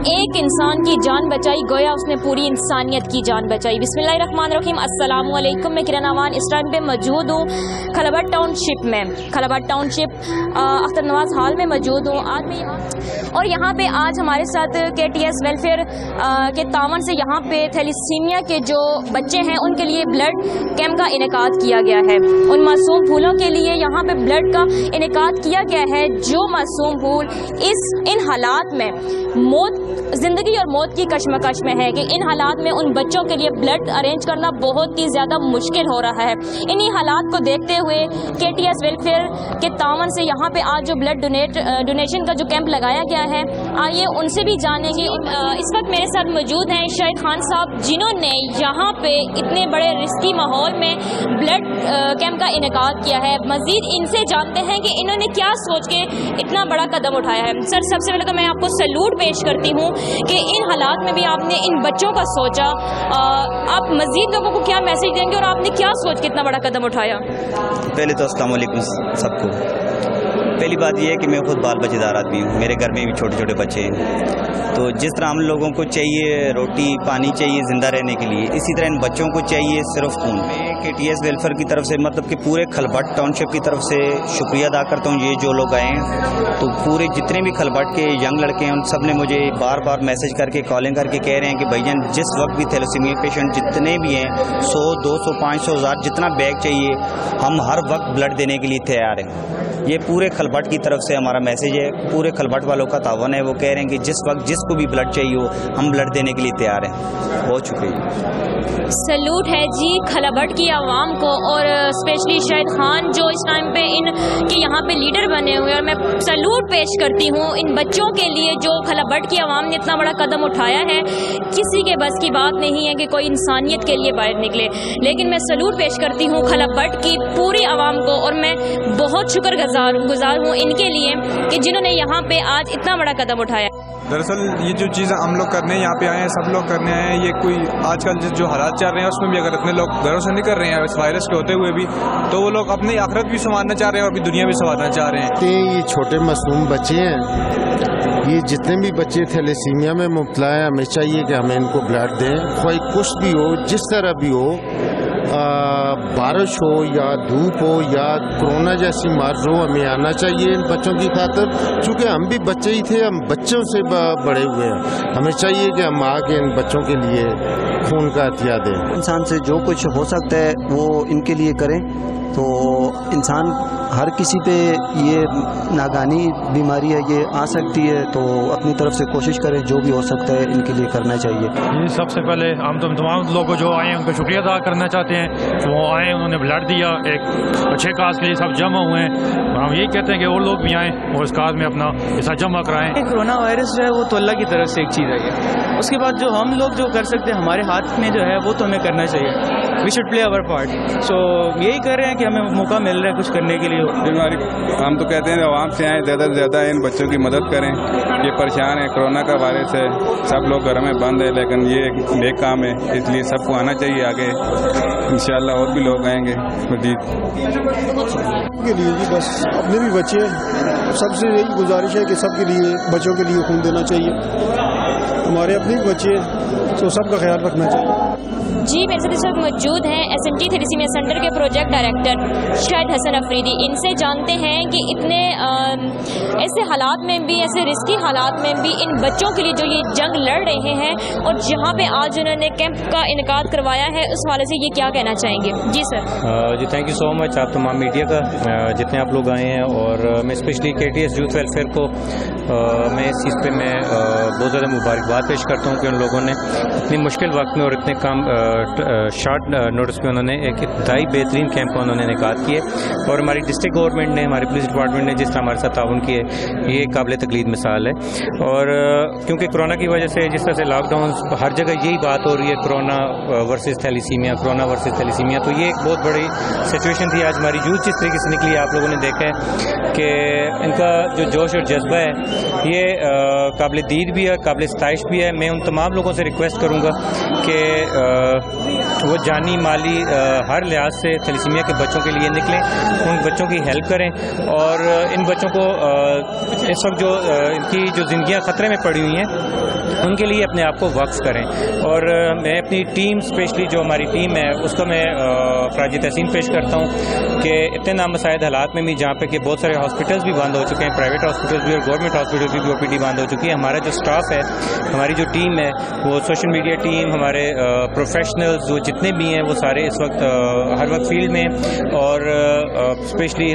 ایک انسان کی جان بچائی گویا اس نے پوری انسانیت کی جان بچائی۔ بسم اللہ الرحمن الرحیم، السلام علیکم۔ میں کرن اوان اس ٹائم پہ موجود ہوں خلاباڈ ٹاؤن شپ میں، خلاباڈ ٹاؤن شپ اختر نواز ہال میں موجود ہوں اور یہاں پہ آج ہمارے ساتھ KTS ویلفیئر کے تعاون سے یہاں پہ تھیلیسیمیا کے جو بچے ہیں ان کے لیے بلڈ کیمپ کا انعقاد کیا گیا ہے۔ ان معصوم پھولوں کے لیے یہاں پہ بلڈ کا انعقاد کیا گیا ہے جو معصوم پھول ان حالات میں زندگی اور موت کی کشمکش میں ہے کہ ان حالات میں ان بچوں کے لیے بلڈ ارینج کرنا بہت ہی زیادہ مشکل ہو رہا ہے۔ انہی حالات کو دیکھتے ہوئے KTS ویلفیئر کے تعاون سے یہاں پہ آج جو بلڈ ڈونیشن کا جو کیمپ لگایا گیا ہے، آئیے ان سے بھی جانیں گے۔ اس وقت میرے ساتھ موجود ہیں شاہد خان صاحب، جنہوں نے یہاں پہ اتنے بڑے رسکی ماحول میں بلڈ کیمپ کا انعقاد کیا ہے۔ مزید ان سے جانتے ہیں کہ انہوں نے کیا سوچ کے اتنا بڑا قدم اٹھایا ہے۔ سر، سب سے پہلے تو میں آپ کو سلوٹ پیش کرتی ہوں کہ ان حالات میں بھی آپ نے ان بچوں کا سوچا۔ آپ مزید لوگوں کو کیا میسج دیں گے اور آپ نے کیا سوچ کے اتنا بڑا قدم اٹھایا؟ پہلے تو السلام علیکم سب کو۔ پہلی بات یہ ہے کہ میں خود بال بچے دار آدمی ہوں، میرے گھر میں بھی چھوٹے چھوٹے بچے ہیں، تو جس طرح ہم لوگوں کو چاہیے روٹی پانی چاہیے زندہ رہنے کے لیے، اسی طرح ان بچوں کو چاہیے صرف خون۔ میں KTS ویلفیئر کی طرف سے مطلب کہ پورے خلاباڈ ٹاؤن شپ کی طرف سے شکریہ ادا کرتا ہوں۔ یہ جو لوگ آئے ہیں تو پورے جتنے بھی خلاباڈ کے ینگ لڑکے ہیں ان سب نے مجھے بار بار میسج کر کے کالنگ کر کے کہہ رہے ہیں کہ بھائی جان جس وقت بھی تھیلیسیمیا پیشنٹ جتنے بھی ہیں 100 200 500 1000 جتنا بیگ چاہیے ہم ہر وقت بلڈ دینے کے لیے تیار ہیں۔ یہ پورے خلاباڈ کی طرف سے ہمارا میسج ہے، پورے خلاباڈ والوں کا تعاون ہے۔ وہ کہہ رہے ہیں کہ جس وقت جس کو بھی بلڈ چاہیے ہو ہم بلڈ دینے کے لیے تیار ہیں۔ بہت شکریہ، سلوٹ ہے جی خلاباڈ کی عوام کو، اور اسپیشلی شاہد خان جو اس ٹائم پہ ان کے یہاں پہ لیڈر بنے ہوئے، اور میں سلوٹ پیش کرتی ہوں ان بچوں کے لیے جو خلاباڈ کی عوام نے اتنا بڑا قدم اٹھایا ہے۔ کسی کے بس کی بات نہیں ہے کہ کوئی انسانیت کے لیے باہر نکلے، لیکن میں سلوٹ پیش کرتی ہوں خلاباڈ کی پوری عوام کو، اور میں بہت شکر گزار ہوں ان کے لیے کہ جنہوں نے یہاں پہ آج اتنا بڑا قدم اٹھایا۔ دراصل یہ جو چیزیں ہم لوگ کرنے یہاں پہ آئے ہیں، سب لوگ کرنے آئے ہیں، یہ کوئی آج کل جو حالات چل رہے ہیں اس میں بھی اگر اتنے لوگ گھروں سے نہیں کر رہے ہیں اس وائرس کے ہوتے ہوئے بھی، تو وہ لوگ اپنی آخرت بھی سنوارنا چاہ رہے ہیں اور اپنی دنیا بھی سنوارنا چاہ رہے ہیں۔ یہ چھوٹے معصوم بچے ہیں، یہ جتنے بھی بچے تھیلیسیمیا میں مبتلا ہیں ہمیں چاہیے کہ ہمیں ان کو بلڈ دیں، کوئی کچھ بھی ہو جس طرح بھی ہو، بارش ہو یا دھوپ ہو یا کرونا جیسی مرض ہو، ہمیں آنا چاہیے ان بچوں کی خاطر، چونکہ ہم بھی بچے ہی تھے، ہم بچوں سے بڑے ہوئے ہیں، ہمیں چاہیے کہ ہم آ کے ان بچوں کے لیے خون کا عطیہ دیں۔ انسان سے جو کچھ ہو سکتا ہے وہ ان کے لیے کریں، تو انسان ہر کسی پہ یہ ناگہانی بیماری ہے یہ آ سکتی ہے، تو اپنی طرف سے کوشش کریں جو بھی ہو سکتا ہے ان کے لیے کرنا چاہیے۔ سب سے پہلے ہم تمام لوگوں جو آئے ہیں ان کا شکریہ ادا کرنا چاہتے ہیں، وہ آئے انہوں نے بلڈ دیا، ایک اچھے کاز کے لیے سب جمع ہوئے ہیں، ہم یہی کہتے ہیں کہ اور لوگ بھی آئیں اور اس کاز میں اپنا حصہ جمع کرائیں۔ کورونا وائرس جو ہے وہ تو اللہ کی طرف سے ایک چیز ہے، اس کے بعد جو ہم لوگ جو کر سکتے ہیں ہمارے ہاتھ میں جو ہے وہ تو ہمیں کرنا چاہیے، we should play our part. سو یہی کر رہے ہیں کہ ہمیں موقع مل رہا ہے کچھ کرنے کے لیے۔ ہم تو کہتے ہیں عوام سے آئیں، زیادہ سے زیادہ ان بچوں کی مدد کریں، یہ پریشان ہے، کورونا کا وائرس ہے، سب لوگ گھر میں بند ہے، لیکن یہ ایک نیک کام ہے، اس لیے سب کو آنا چاہیے آگے، انشاءاللہ اور بھی لوگ آئیں گے مزید کے لیے۔ جی بس اپنے بھی بچے ہیں، سب سے یہی گزارش ہے کہ سب کے لیے بچوں کے لیے خون دینا چاہیے، ہمارے اپنے بھی بچے ہیں تو سب کا خیال رکھنا چاہیے۔ جی میرے ساتھ اس وقت موجود ہیں SMT تھیلیسیمیا سینٹر کے پروجیکٹ ڈائریکٹر شاہد حسن افریدی۔ ان سے جانتے ہیں کہ اتنے ایسے حالات میں بھی، ایسے رسکی حالات میں بھی ان بچوں کے لیے جو یہ جنگ لڑ رہے ہیں اور جہاں پہ آج انہوں نے کیمپ کا انعقاد کروایا ہے اس حوالے سے یہ کیا کہنا چاہیں گے؟ جی سر۔ جی تھینک یو سو مچ آپ تمام میڈیا کا، جتنے آپ لوگ آئے ہیں، اور میں اسپیشلی KTS یوتھ ویلفیئر کو میں اس چیز پہ میں بہت زیادہ مبارکباد پیش کرتا ہوں کہ ان لوگوں نے اتنی مشکل وقت میں اور اتنے کام شارٹ نوٹس پہ انہوں نے ایک انتہائی بہترین کیمپ انہوں نے انعقاد کیے، اور ہماری ڈسٹرکٹ گورنمنٹ نے، ہماری پولیس ڈپارٹمنٹ نے جس طرح ہمارے ساتھ تعاون کیے یہ قابل تقلید مثال ہے۔ اور کیونکہ کورونا کی وجہ سے جس طرح سے لاک ڈاؤن ہر جگہ یہی بات ہو رہی ہے، corona versus thalassaemia, corona versus thalassaemia, تو یہ ایک بہت بڑی سچویشن تھی۔ آج ہماری یوتھ جس طریقے سے نکلی آپ لوگوں نے دیکھا ہے کہ ان کا جو جوش اور جذبہ ہے یہ قابل دید بھی ہے، قابل ستائش بھی ہے۔ میں ان تمام لوگوں سے ریکویسٹ کروں گا کہ وہ جانی مالی ہر لحاظ سے تھیلیسیمیا کے بچوں کے لیے نکلیں، ان بچوں کی ہیلپ کریں، اور ان بچوں کو اس وقت جو ان کی جو زندگیاں خطرے میں پڑی ہوئی ہیں ان کے لیے اپنے آپ کو وقف کریں۔ اور میں اپنی ٹیم اسپیشلی جو ہماری ٹیم ہے اس کو میں خراج تحسین پیش کرتا ہوں کہ اتنے نامساعد حالات میں بھی جہاں پہ کہ بہت سارے ہاسپٹلس بھی بند ہو چکے ہیں، پرائیویٹ ہاسپٹلس بھی اور گورنمنٹ ہاسپٹلس بھی OPD بند ہو چکی ہے، ہمارا جو اسٹاف ہے، ہماری جو ٹیم ہے، وہ سوشل میڈیا ٹیم، ہمارے پروفیشنلز وہ جتنے بھی ہیں وہ سارے اس وقت ہر وقت فیلڈ میں، اور اسپیشلی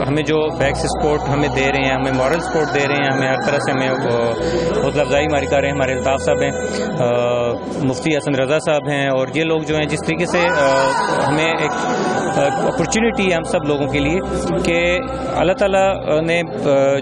ہمیں جو بیک سے سپورٹ ہمیں دے رہے ہیں، ہمیں مورل سپورٹ دے رہے ہیں، ہمیں ہر طرح سے ہمیں حوصلہ افزائی ہماری کر رہے ہیں، ہمارے الطاف صاحب ہیں، مفتی حسن رضا صاحب ہیں، اور یہ لوگ جو ہیں جس طریقے سے ہمیں ایک اپرچونٹی ہے ہم سب لوگوں کے لیے کہ اللہ تعالیٰ نے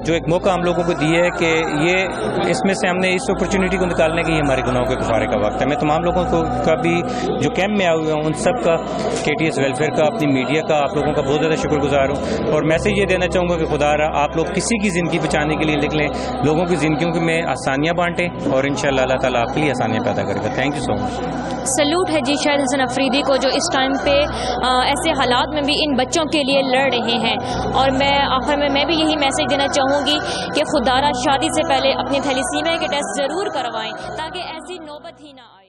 جو ایک موقع ہم لوگوں کو دی ہے کہ یہ اس میں سے ہم نے اس اپرچونٹی کو نکالنے کی ہمارے گناہوں کے کفارے کا وقت ہے۔ میں تمام لوگوں کو کا بھی جو کیمپ میں آئے ہوئے ہیں ان سب کا، KTS ویلفیئر کا، اپنی میڈیا کا، آپ لوگوں کا بہت زیادہ شکر گزار ہوں، اور میسیج یہ دینا چاہوں گا کہ خدا را آپ لوگ کسی کی زندگی بچانے کے لیے نکلیں، لوگوں کی زندگیوں میں آسانیاں بانٹیں، اور انشاءاللہ اللہ تعالیٰ آپ کے لیے آسانیاں پیدا کرے گا۔ Thank you so much. Salute ہے جی شاہد حسن افریدی کو جو اس ٹائم پہ ایسے حالات میں بھی ان بچوں کے لیے لڑ رہے ہیں، اور میں آخر میں بھی یہی میسیج دینا چاہوں گی کہ خدا را شادی سے پہلے اپنی تھیلیسیمیا کے ٹیسٹ ضرور کروائیں تاکہ ایسی نوبت ہی نہ آئے۔